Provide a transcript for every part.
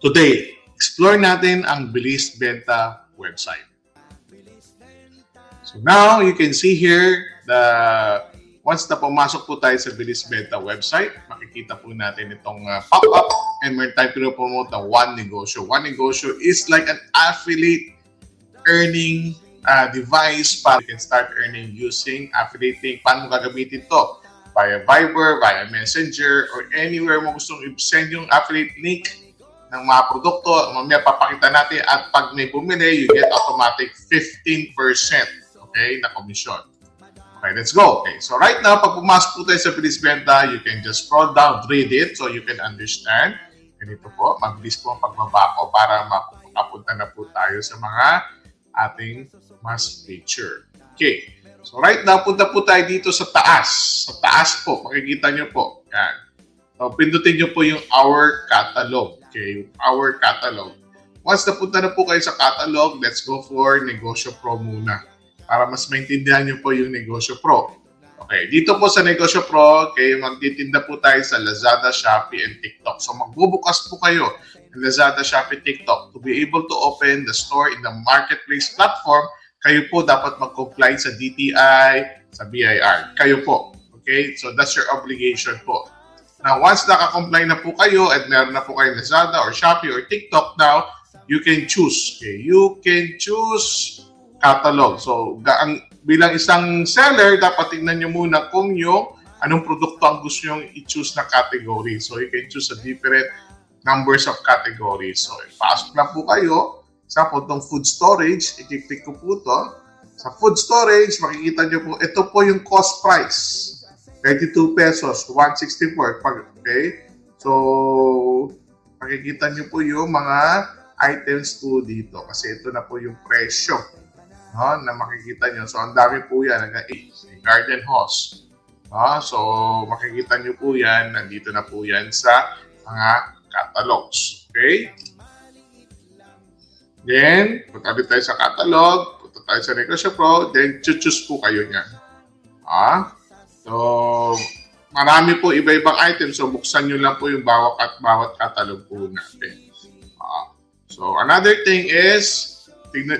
Today, explore natin ang Bilis Benta website. So now, you can see here, once na pumasok po tayo sa Bilis Benta website, makikita po natin itong pop-up and meron tayo pinopromote ng One Negosyo. One Negosyo is like an affiliate earning device para you can start earning using affiliating. Paano mo gagamitin to? Via Viber, via Messenger, or anywhere mo gustong i-send yung affiliate link ng mga produkto. Mamaya papakita natin at pag may bumili, you get automatic 15%, okay, na commission. Okay, let's go. Okay, so right now, pag pumasok po tayo sa Bilis Benta, you can just scroll down, read it so you can understand. Ganito po, mabilis po ang pagbaba ko para mapunta na po tayo sa mga ating mas feature. Okay, so right now, punta po tayo dito sa taas. Sa taas po, makikita nyo po. Yan. So, pindutin nyo po yung Our Catalog. Okay, Our Catalog. Once napunta na po kayo sa catalog, let's go for Negosyo Pro muna. Para mas maintindihan nyo po yung Negosyo Pro. Okay, dito po sa Negosyo Pro, okay, magtitinda po tayo sa Lazada, Shopee, and TikTok. So magbubukas po kayo ng Lazada, Shopee, TikTok. To be able to open the store in the marketplace platform, kayo po dapat mag-comply sa DTI, sa BIR. Kayo po. Okay, so that's your obligation po. Now, once naka-comply na po kayo at meron na po kayo Lazada or Shopee or TikTok now, you can choose. Okay? You can choose catalog. So, bilang isang seller, dapat tingnan nyo muna kung yung anong produkto ang gusto nyo i-choose na category. So, you can choose a different numbers of categories. So, pasok na po kayo sa itong food storage. I-click ko po ito. Sa food storage, makikita nyo po, ito po yung cost price. 32 pesos, 164. Okay? So, makikita nyo po yung mga items po dito. Kasi ito na po yung presyo, no, na makikita nyo. So, ang dami po yan. Garden hose. No? So, makikita nyo po yan. Nandito na po yan sa mga catalogs. Okay? Then, punta tayo sa catalog. Punta tayo sa Negosyo Pro. Then, choose po kayo niyan. So, marami po iba-ibang items. So, buksan nyo lang po yung bawat catalog po natin. So, another thing is,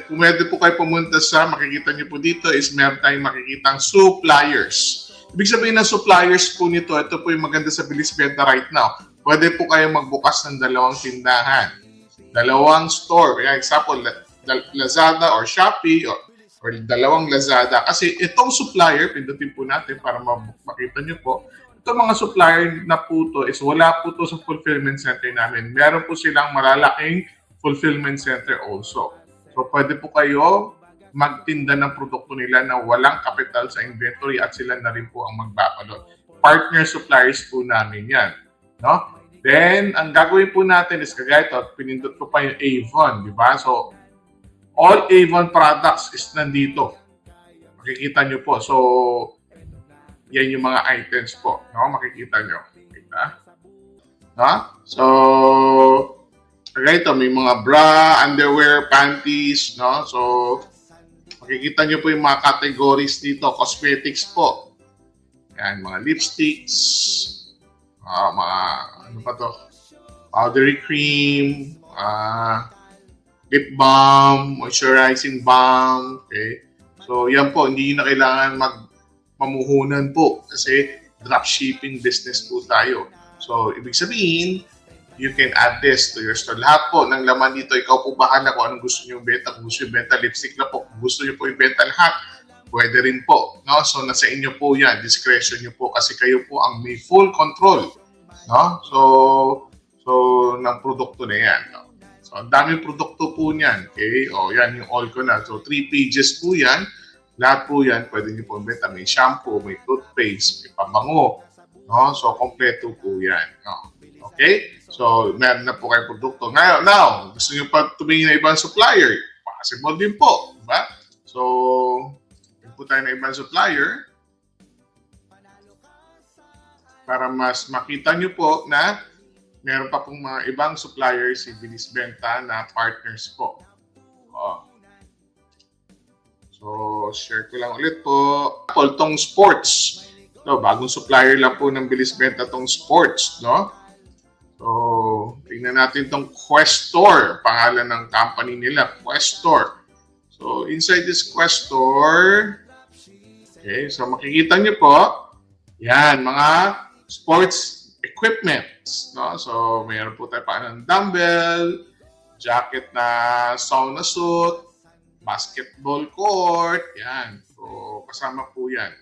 kung pwede po kayo pumunta sa, makikita nyo po dito is meron tayong makikitang suppliers. Ibig sabihin ng suppliers po nito, ito po yung maganda sa Bilis Benta right now. Pwede po kayo magbukas ng dalawang tindahan. Dalawang store. For example, Lazada or Shopee or dalawang Lazada. Kasi itong supplier, pindutin po natin para makita nyo po, itong mga supplier na po to is wala po to sa fulfillment center namin. Meron po silang malalaking fulfillment center also. So, pwede po kayo magtinda ng produkto nila na walang capital sa inventory at sila na rin po ang magbabalot. Partner suppliers po namin yan. No? Then, ang gagawin po natin is kagaya ito, pinindot ko pa yung Avon, di ba? So, all Avon products is nandito. Makikita nyo po. So, yan yung mga items po. No? Makikita nyo. Kita? No? So, kagaya ito, may mga bra, underwear, panties. No? So, makikita nyo po yung mga categories dito. Cosmetics po. Yan, mga lipsticks. Mga, ano pa to? Powdery cream. Lip balm, moisturizing balm, okay? So, yan po, hindi na kailangan magpamuhunan po kasi dropshipping business po tayo. So, ibig sabihin, you can add this to your store. Lahat po ng laman dito, ikaw po bahala kung anong gusto nyo benta. Kung gusto nyo benta lipstick na po, kung gusto nyo po ibenta lahat, pwede rin po. No? So, nasa inyo po yan. Discretion nyo po kasi kayo po ang may full control. No? So ng produkto na yan. No? So, ang daming produkto po niyan. Okay? O, yan yung all ko na. So, 3 pages po yan. Lahat po yan, pwede nyo po benta. May shampoo, may toothpaste, may pabango. No? So, kompleto po yan. No? Okay? So, meron na po kayong produkto. Now, gusto nyo pa tumingin na ibang supplier. Possible din po. Diba? So, yun po tayo na ibang supplier. Para mas makita nyo po na meron pa pong mga ibang suppliers si Bilis Benta na partners po. So, share ko lang ulit po. Tong sports. So, bagong supplier lang po ng Bilis Benta tong sports, no? So, tingnan natin tong Questor. Pangalan ng company nila, Questor. So, inside this Questor, okay, so makikita nyo po, yan, mga sports equipments. No? So, mayroon po tayo pa ng dumbbell, jacket na sauna suit, basketball court, yan. So, kasama po yan.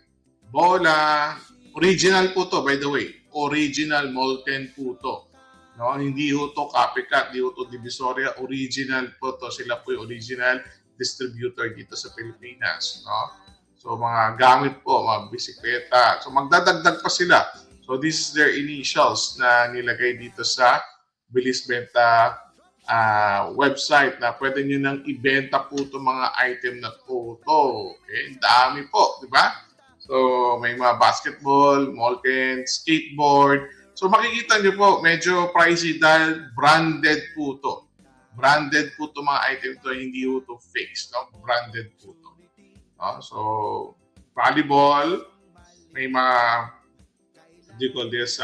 Bola, original po to, by the way. Original Molten po to. No? Hindi ho to copycat, hindi ho to Divisoria. Original po to. Sila po yung original distributor dito sa Pilipinas. No? So, mga gamit po, mga bisikleta. So, magdadagdag pa sila. So, this is their initials na nilagay dito sa Bilis Benta website na pwede nyo nang ibenta po itong mga item na to. Okay? Dami po, di ba? So, may mga basketball, molten, skateboard. So, makikita nyo po, medyo pricey dahil branded po to. Branded po itong mga item to, hindi po to fixed. No? Branded po to. So, volleyball, may mga, what do you call this,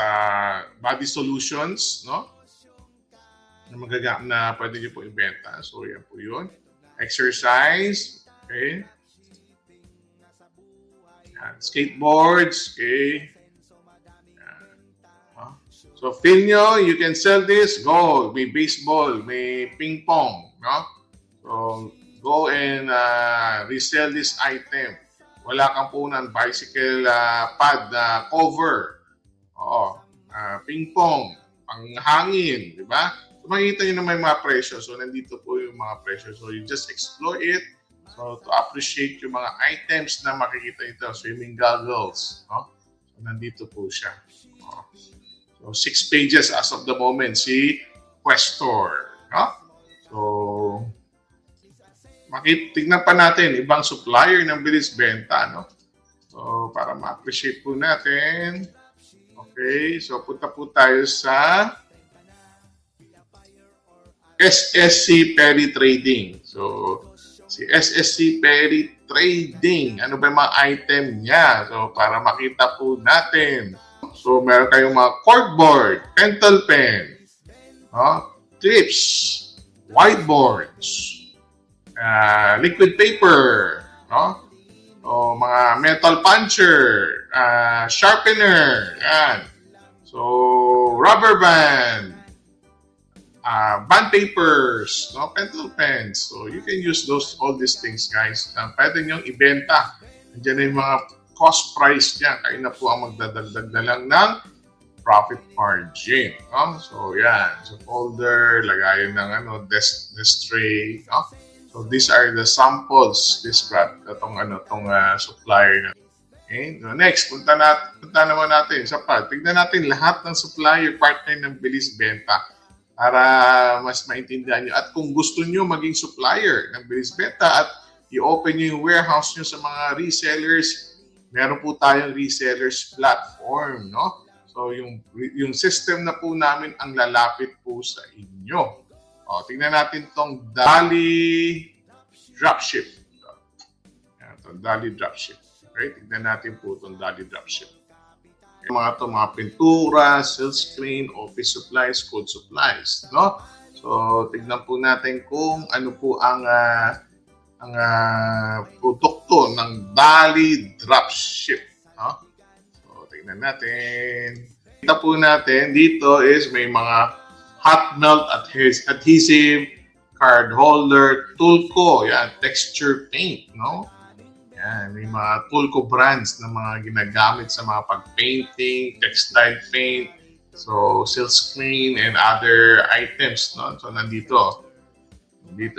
body solutions, no? Na pwede nyo po ibenta. So, yan po yun. Exercise, okay? Yan. Skateboards, okay? Yan. So, feel nyo, you can sell this, go. May baseball, may ping pong, no? So, go and resell this item. Wala kang po ng bicycle pad cover. Oo. Ping pong, panghangin, di ba? So, makikita nyo na may mga presyo. So, nandito po yung mga presyo. So, you just explore it. So, to appreciate yung mga items na makikita ito. Swimming goggles. No? So, nandito po siya. So, 6 pages as of the moment. Si Questor. No? So, tignan pa natin ibang supplier ng Bilis Benta, no? So, para ma-appreciate po natin. Okay, so punta po tayo sa SSC Perry Trading. So, si SSC Perry Trading, ano ba yung mga item niya? So, para makita po natin. So, meron kayong mga corkboard, pentel pen, clips, whiteboards, liquid paper, no? O mga metal puncher, sharpener, yan. So, rubber band, band papers, no? Pencil pens. So, you can use all these things, guys. Pwede nyo ibenta. Nandiyan na yung mga cost price niya. Kayo na po ang magdadagdag na lang ng profit margin. No? So, yan. So, folder, lagayan ng desk tray, no? So, these are the samples described. Itong supplier na. Okay? So, next, punta naman natin sa part. Tignan natin lahat ng supplier partner ng Bilis Benta para mas maintindihan nyo. At kung gusto nyo maging supplier ng Bilis Benta at i-open nyo yung warehouse nyo sa mga resellers, meron po tayong resellers platform, no? So, yung system na po namin ang lalapit po sa inyo. O, tingnan natin tong Dali Dropship. Itong Dali Dropship. Okay, tingnan natin po itong Dali Dropship. Mga pintura, silk screen, office supplies, school supplies. No? So, tignan po natin kung ano po ang produkto ng Dali Dropship. No? So, tignan natin. Kita po natin, dito is may mga hot melt adhesive, card holder, Tulco, yan, texture paint, no? Yan, may mga Tulco brands na mga ginagamit sa mga pag-painting, textile paint, so silk screen and other items, no? So, nandito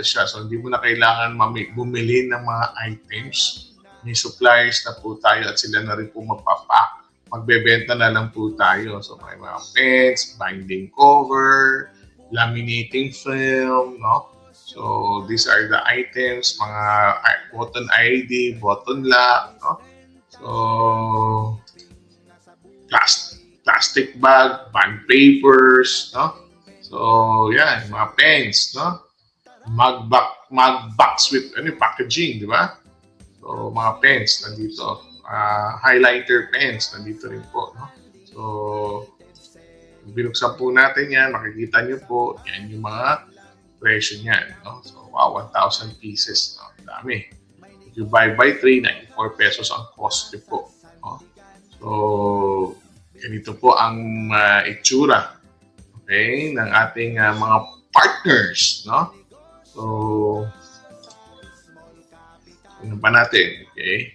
siya. So, hindi mo na kailangan bumili ng mga items. May suppliers na po tayo at sila na rin po magpapak. Magbebenta na lang po tayo. So, may mga pens, binding cover, laminating film, no? So, these are the items, mga button ID, button lock, no? So, plastic bag, bond papers, no? So, yan, mga pens, no? Mag box with packaging, di ba? So, mga pens nandito. Highlighter pens nandito rin po, no? So, Binuksan po natin yan, makikita nyo po, yan yung mga presyo niyan. No? So, wow, 1,000 pieces. No? Dami. If you buy by 3, 94 pesos ang cost nyo po. No? So, ganito po ang itsura, okay, ng ating mga partners. No? So, ano pa natin? Okay.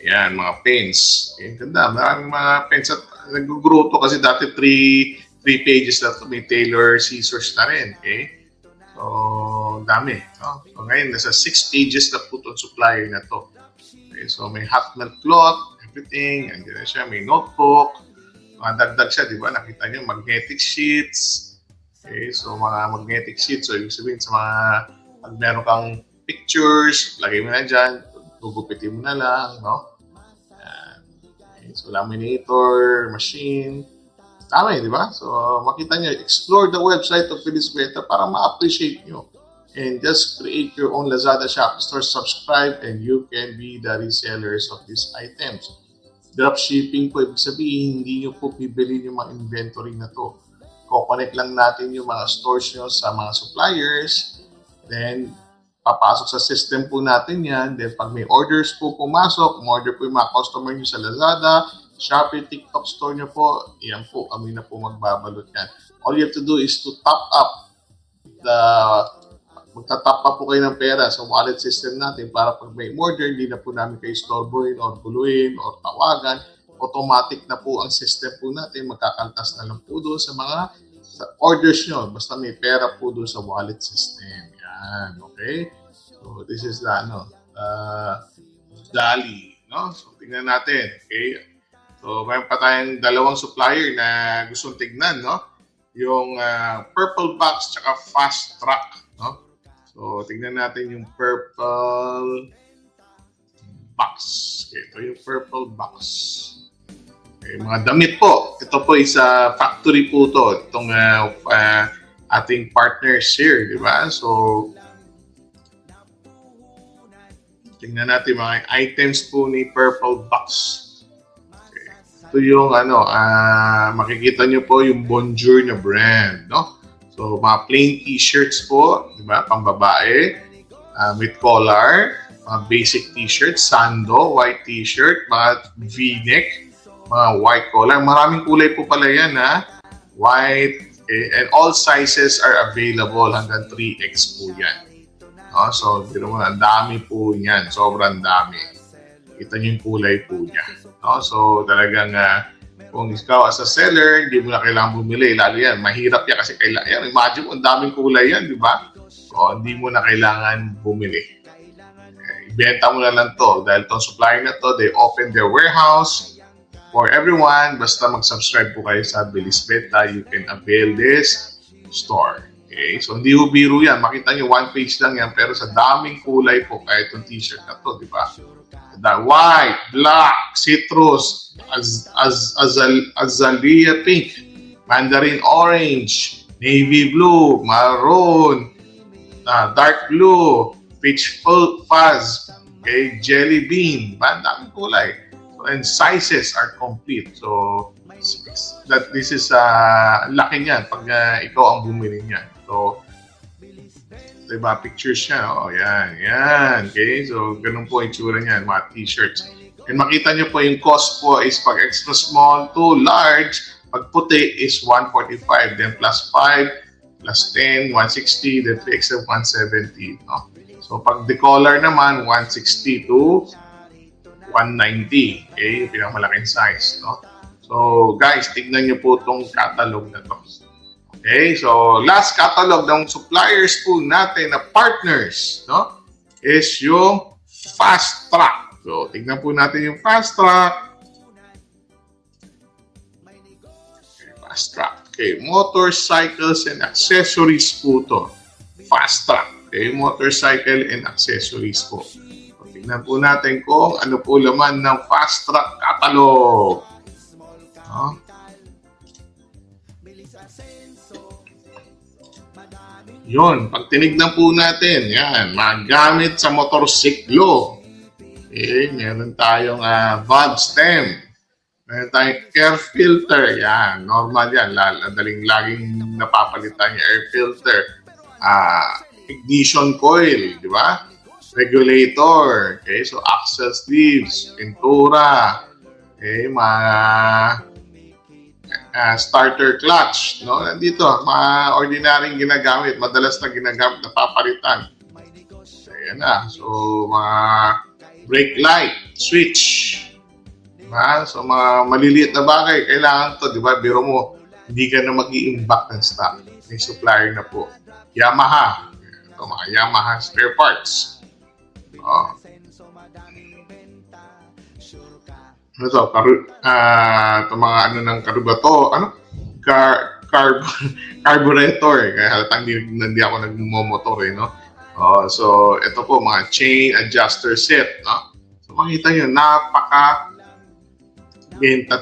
Yan, mga pens. Okay, ganda. Maraming mga pens at nag-grow to kasi dati 3 pages na to. May tailor scissors na rin. Okay. So, dami. No? So, ngayon, nasa 6 pages na po itong supplier na to. Okay. So, may hot melt cloth, everything. Andiyan na siya. May notebook. Dagdag siya, di ba? Nakita niyo, magnetic sheets. Okay. So, mga magnetic sheets. So, ibig sabihin sa mga, pag meron kang pictures, lagay mo na dyan, gugupitin mo na lang, no? Okay, so, laminator, machine, tama di ba? So, makita nyo, explore the website of Felisbenta para ma-appreciate nyo. And just create your own Lazada Shop Store, subscribe, and you can be the resellers of these items. Dropshipping po, ibig sabihin, hindi nyo po bibili yung mga inventory na to. Ko-connect lang natin yung mga stores nyo sa mga suppliers, then, papasok sa system po natin yan. Then, pag may orders po pumasok, order po yung mga customer nyo sa Lazada, Shopee, TikTok store nyo po, yan po, kami na po magbabalot yan. All you have to do is to top up magta-top up po kayo ng pera sa wallet system natin para pag may order, hindi na po namin kayo storbohin or guluhin or tawagan. Automatic na po ang system po natin, magkakaltas na lang po doon sa mga orders nyo. Basta may pera po doon sa wallet system. Okay? So, this is the, Dali, no? So, tingnan natin, okay? So, mayroon pa tayong dalawang supplier na gustong tignan, no? Yung Purple Box tsaka Fast Track, no? So, tingnan natin yung Purple Box. Okay, ito yung Purple Box. Okay, mga damit po. Ito po is factory po to. Itong ating partners here, di ba? So, tingnan natin mga items po ni Purple Box. Okay. Ito yung makikita nyo po yung Bonjour na brand, no? So, mga plain t-shirts po, di ba? Pambabae, with collar, mga basic t-shirt, sando, white t-shirt, mga v-neck, mga white collar. Maraming kulay po pala yan, ha? White, okay, and all sizes are available hanggang 3X po yan. So, ang dami po yan. Sobrang dami. Kita nyo yung kulay po niya. So, talagang kung ikaw as a seller, hindi mo na kailangan bumili. Lalo yan, mahirap yan kasi kailangan. Imagine mo, ang daming kulay yan, di ba? So, hindi mo na kailangan bumili. Ibenta mo na lang to. Dahil itong supplier na to, they open their warehouse for everyone. Basta mag-subscribe po kayo sa Felisbenta, you can avail this store. Okay? So, hindi ho biro yan. Makita nyo, one page lang yan. Pero sa daming kulay po, kaya itong t-shirt na to, di ba? White, black, citrus, azalea pink, mandarin orange, navy blue, maroon, dark blue, peach fuzz, okay, jelly bean, ang daming kulay. So, and sizes are complete. So, this is laki niyan pag ikaw ang bumili niyan. So, diba, pictures siya. Yan. Okay, so ganun po yung tsura niyan, mga t-shirts. And makita nyo po yung cost po is pag extra small to large, pag puti is 145, then plus 5, plus 10, 160, then 3XL, 170. No? So pag decollar naman, 160 to 190. Okay, yung pinakamalaking size. No? So guys, tignan nyo po itong catalog na to. Okay, so last catalog ng suppliers po natin na partners, no, is yung Fast Track. So, tignan po natin yung Fast Track. Okay, Fast Track. Okay, motorcycles and accessories po to. Fast Track. Okay, motorcycle and accessories po. So, tignan po natin kung ano po laman ng Fast Track catalog. No? Yun, pag tinignan po natin, yan, magamit sa motorsiklo. Okay, meron tayong valve stem Meron tayong air filter. Yan, normal yan. Laging napapalitan yung air filter. Ignition coil, di ba? Regulator. Okay, so axle sleeves, pintura. Okay, mga starter clutch, no? Nandito, mga ordinaryong ginagamit, madalas na ginagamit, napapalitan. Ayan na. So, mga brake light, switch. Diba? So, mga maliliit na bagay, kailangan to, di ba? Biro mo, hindi ka na mag-i-imbak ng stock. May supplier na po. Yamaha. Ito, mga Yamaha spare parts. Oh. Ano to? Ito mga ano ng karubato, carburetor. Kaya halatang hindi ako nagmumotor no? So, ito po, mga chain adjuster set, no? So, makita nyo, napaka-benta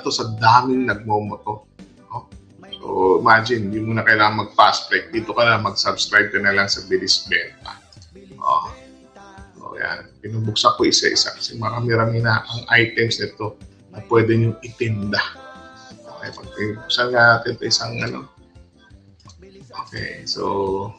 to sa daming nagmumotor. No? So, imagine, hindi mo na kailangan mag-fast break. Dito ka na, mag-subscribe ka na lang sa Bilis Benta. So, yan. Pinubuksan ko isa-isa kasi marami-rami na ang items nito na pwede nyo itinda. Okay, pag-pinubuksan natin ito isang ano. Okay, so...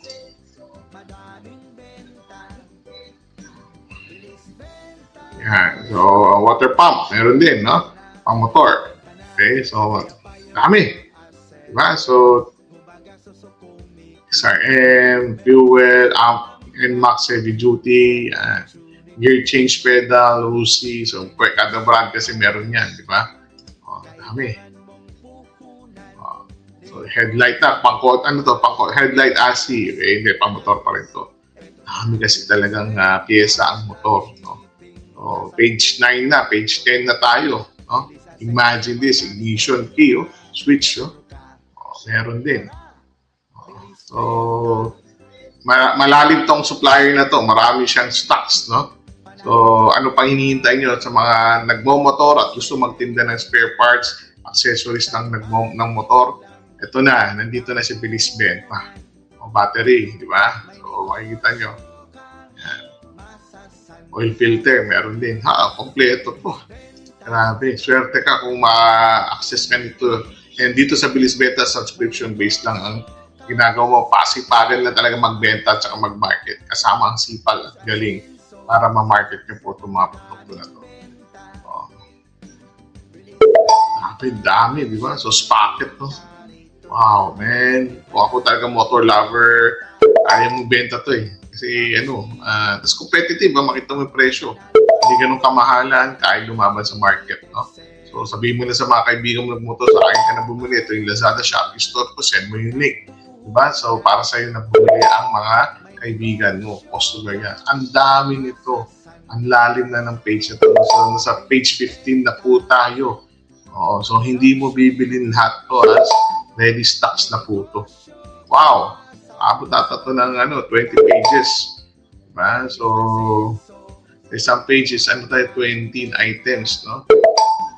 Yan. So, water pump, meron din, no? Pang motor. Okay, so, dami. Diba? So, XRM, fuel, amp, NMAX heavy duty, gear change pedal, Lucy. So, kada brand kasi meron yan, di ba? Dami. So, headlight na, headlight ASI. Okay, hindi, pang motor pa rin to. Dami kasi talagang pyesa ang motor, no? So, page 9 na, page 10 na tayo, no? Imagine this, ignition key, switch, meron din. So, malalim tong supplier na to, marami siyang stocks, no? So, ano pang hinihintay nyo sa mga nagmo-motor at gusto magtinda ng spare parts, accessories ng motor? Ito na, nandito na si Bilis Benta. Battery, di ba? So, makikita nyo. Yan. Oil filter, meron din. Kompleto po. Grabe, swerte ka kung ma-access ka nito. And dito sa Bilis Benta, subscription-based lang ang ginagawa mo. Pasipagan lang talaga magbenta at saka mag-market. Kasama ang sipag at galing para ma-market nyo po itong mga produkto na ito. Dami, di ba? So, sprocket, no? Wow, man. Kung ako talaga motor lover, kaya mong benta to eh. Kasi tapos competitive, makita mo yung presyo. Hindi ganun kamahalan, kaya lumaban sa market, no? So, sabihin mo na sa mga kaibigan mo nagmotor, sa akin ka na bumili. Ito yung Lazada, Shopee store ko, send mo yung link. Diba? So, para sa'yo na bumili ang mga kaibigan mo, customer yan. Ang dami nito. Ang lalim na ng page na ito. So, nasa page 15 na po tayo. So, hindi mo bibilin lahat to as ready stocks na po ito. Wow! Abot ata ito ng 20 pages. Diba? So, isang pages, 20 items, no?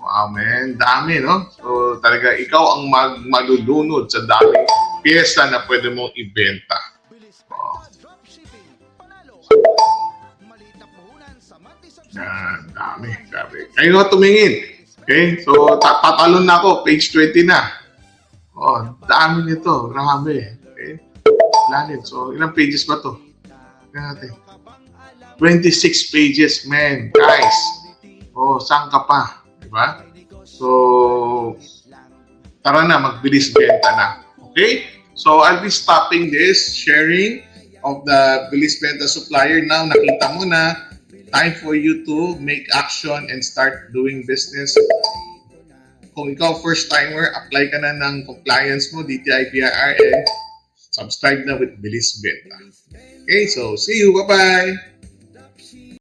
Wow, man. Dami, no? So, talaga, ikaw ang malulunod sa daming piyesa na pwede mong ibenta. Dami. Kayo nga tumingin. Okay? So, tatalon na ako. Page 20 na. Dami nito. Grabe. Okay? Lalim. So, ilang pages ba to? Natin. 26 pages, man. Guys. Saan ka pa? Diba? So, tara na, magbilis benta na. Okay? So, I'll be stopping this sharing of the Bilis Benta supplier. Now, nakita mo na, time for you to make action and start doing business. Kung ikaw first timer, apply ka na ng compliance mo, DTI PIR, and subscribe na with Bilis Benta. Okay, so see you. Bye-bye!